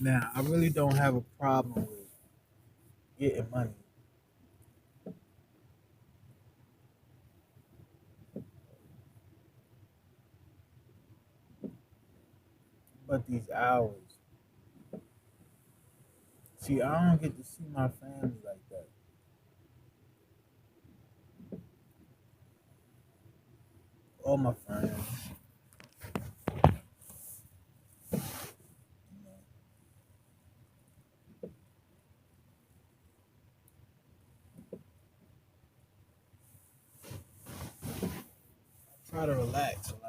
Now, I really don't have a problem with getting money, but these hours. See, I don't get to see my family like that. All my friends, you know, try to relax a lot.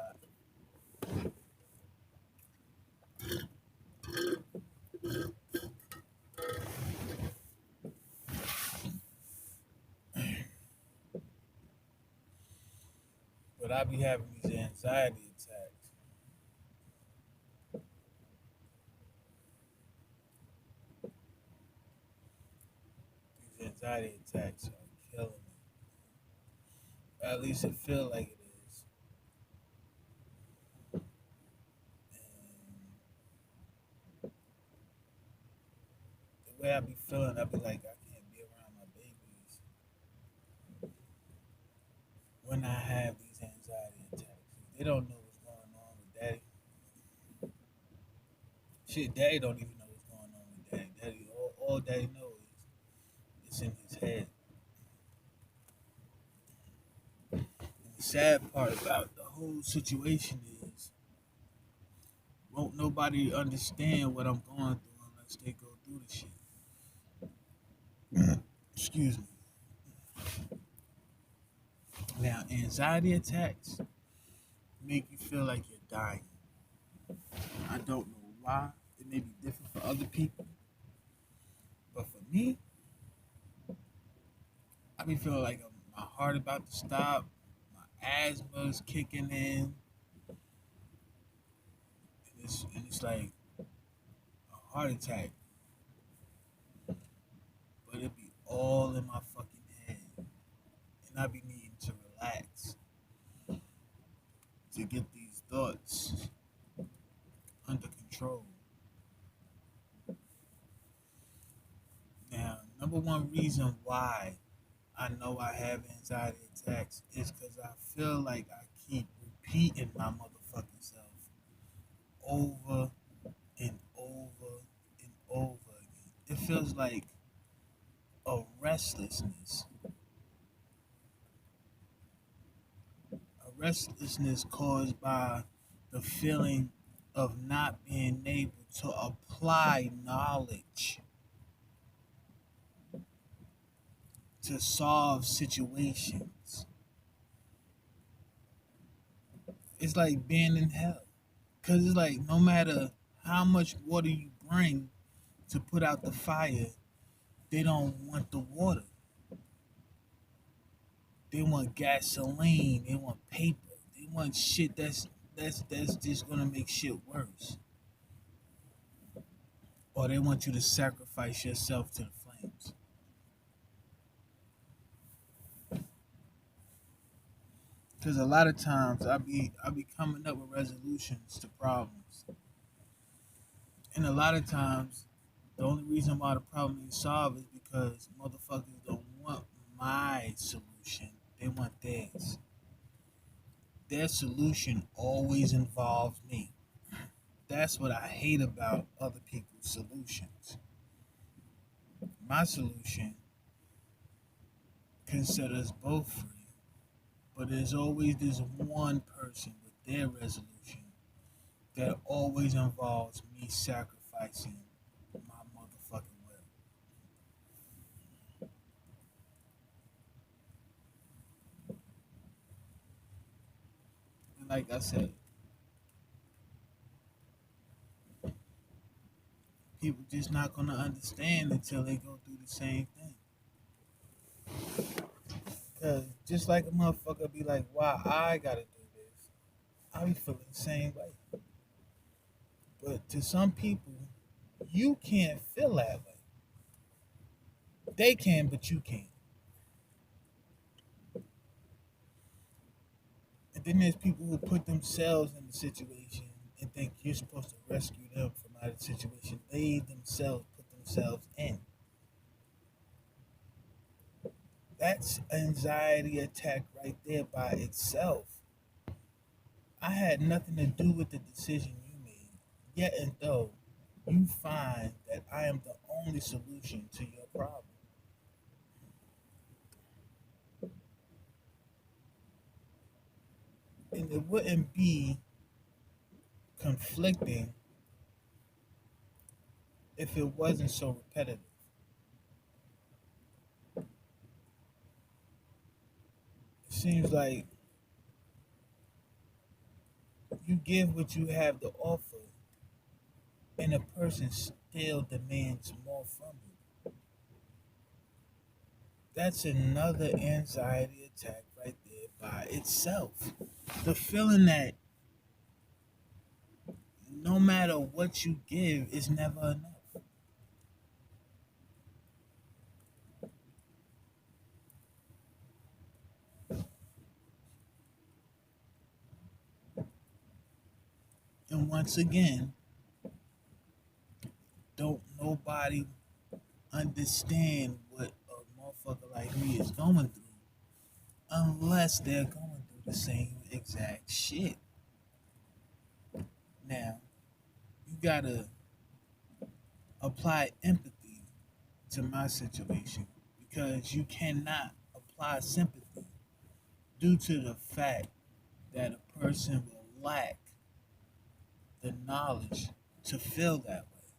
But I be having these anxiety attacks. These anxiety attacks are killing me. At least it feel like it is. And the way I be feeling, I be like I can't be around my babies when I have these anxiety attacks. They don't know what's going on with daddy. Shit, daddy don't even know what's going on with daddy. All daddy knows is it's in his head. And the sad part about the whole situation is won't nobody understand what I'm going through unless they go through the shit. Excuse me. Now, anxiety attacks make you feel like you're dying. I don't know why. It may be different for other people, but for me, I be feeling like my heart about to stop, my asthma's kicking in, and it's like a heart attack, but it be all in my fucking head, and I be needing to relax to get these thoughts under control. Now, number one reason why I know I have anxiety attacks is because I feel like I keep repeating my motherfucking self over and over and over again. It feels like a restlessness caused by the feeling of not being able to apply knowledge to solve situations. It's like being in hell. Because it's like no matter how much water you bring to put out the fire, they don't want the water. They want gasoline. They want paper. They want shit that's just gonna make shit worse. Or they want you to sacrifice yourself to the flames. Because a lot of times I be coming up with resolutions to problems, and a lot of times the only reason why the problem ain't solved is because motherfuckers don't want my solution. They want theirs. Their solution always involves me. That's what I hate about other people's solutions. My solution can set us both free, but there's always this one person with their resolution that always involves me sacrificing my motherfucking will. And like I said, people just not gonna understand until they go through the same thing. Cause just like a motherfucker be like, why I gotta do this? I be feeling the same way. But to some people, you can't feel that way. They can, but you can't. And then there's people who put themselves in the situation and think you're supposed to rescue them from out of the situation put themselves in. That's anxiety attack right there by itself. I had nothing to do with the decision you made. Yet and though you find that I am the only solution to your problem. And it wouldn't be conflicting if it wasn't so repetitive. It seems like you give what you have to offer, and a person still demands more from you. That's another anxiety attack right there by itself. The feeling that no matter what you give, it's never enough. And once again, don't nobody understand what a motherfucker like me is going through unless they're going through the same exact shit. Now, you gotta apply empathy to my situation because you cannot apply sympathy due to the fact that a person will lack the knowledge to feel that way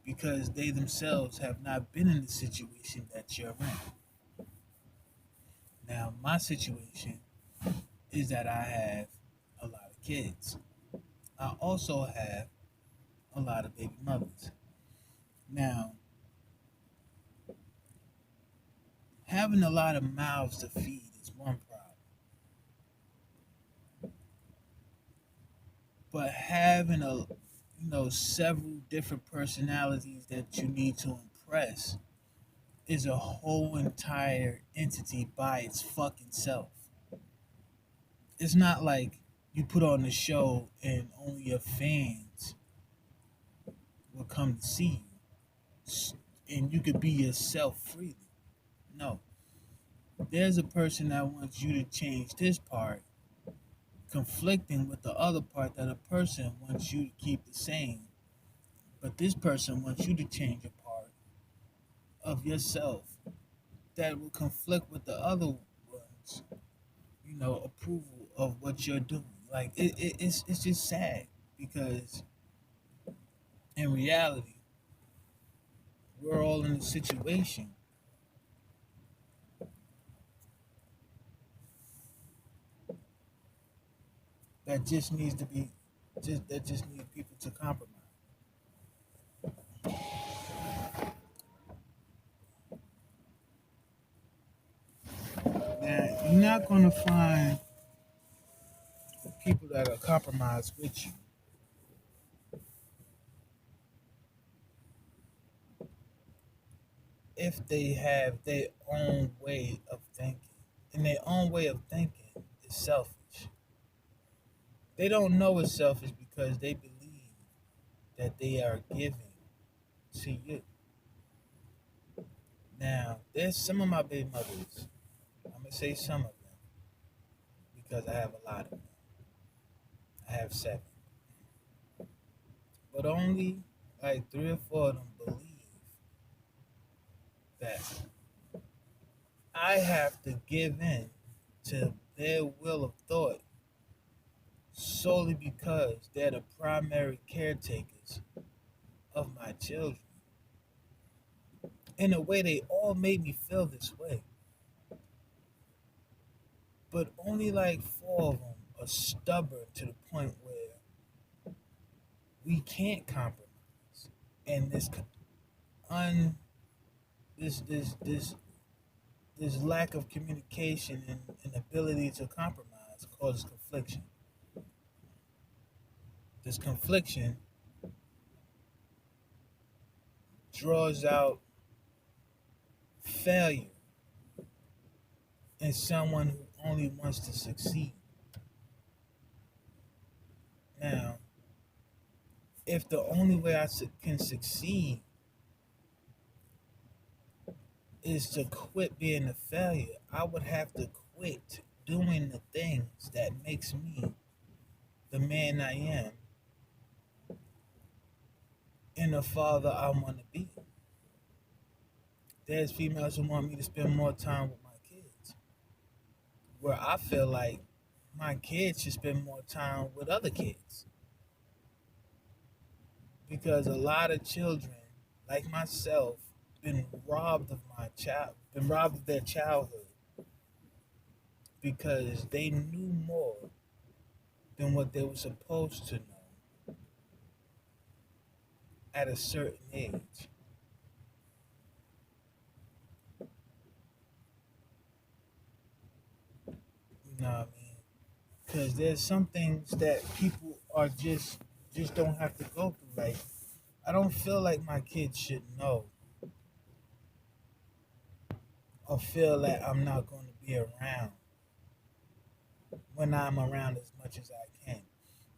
because they themselves have not been in the situation that you're in. Now, my situation is that I have a lot of kids. I also have a lot of baby mothers. Now, having a lot of mouths to feed is one problem, but having several different personalities that you need to impress is a whole entire entity by its fucking self. It's not like you put on the show and only your fans will come to see you and you could be yourself freely. No. There's a person that wants you to change this part, conflicting with the other part that a person wants you to keep the same. But this person wants you to change a part of yourself that will conflict with the other ones, approval of what you're doing. Like it's just sad because in reality, we're all in a situation that just needs to be just needs people to compromise. Now you're not gonna find people that are compromised with you if they have their own way of thinking. And their own way of thinking is selfish. They don't know it's selfish because they believe that they are giving to you. Now, there's some of my baby mothers. I'm gonna say some of them because I have a lot of them. I have seven, but only like three or four of them believe that I have to give in to their will of thought solely because they're the primary caretakers of my children. In a way, they all made me feel this way, but only like four of them are stubborn to the point where we can't compromise, and un this lack of communication and ability to compromise causes confliction. This confliction draws out failure in someone who only wants to succeed. Now, if the only way can succeed is to quit being a failure, I would have to quit doing the things that makes me the man I am and the father I want to be. There's females who want me to spend more time with my kids, where I feel like my kids should spend more time with other kids. Because a lot of children, like myself, been robbed of their childhood because they knew more than what they were supposed to know at a certain age. You know what I mean? Because there's some things that people are just don't have to go through. Like I don't feel like my kids should know or feel that I'm not going to be around when I'm around as much as I can.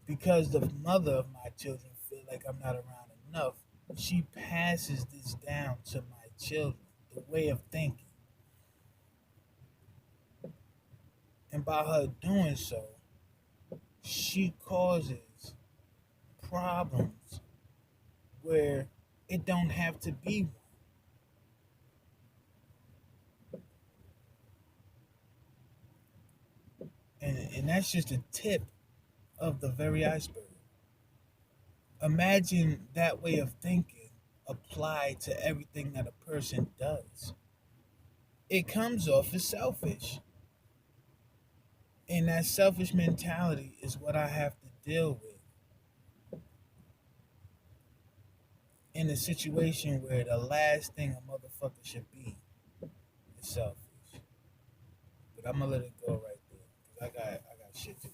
Because the mother of my children feel like I'm not around enough, she passes this down to my children, the way of thinking. And by her doing so, she causes problems where it don't have to be one. And that's just a tip of the very iceberg. Imagine that way of thinking applied to everything that a person does. It comes off as selfish. And that selfish mentality is what I have to deal with in a situation where the last thing a motherfucker should be is selfish. But I'm gonna let it go right there because I got shit to do.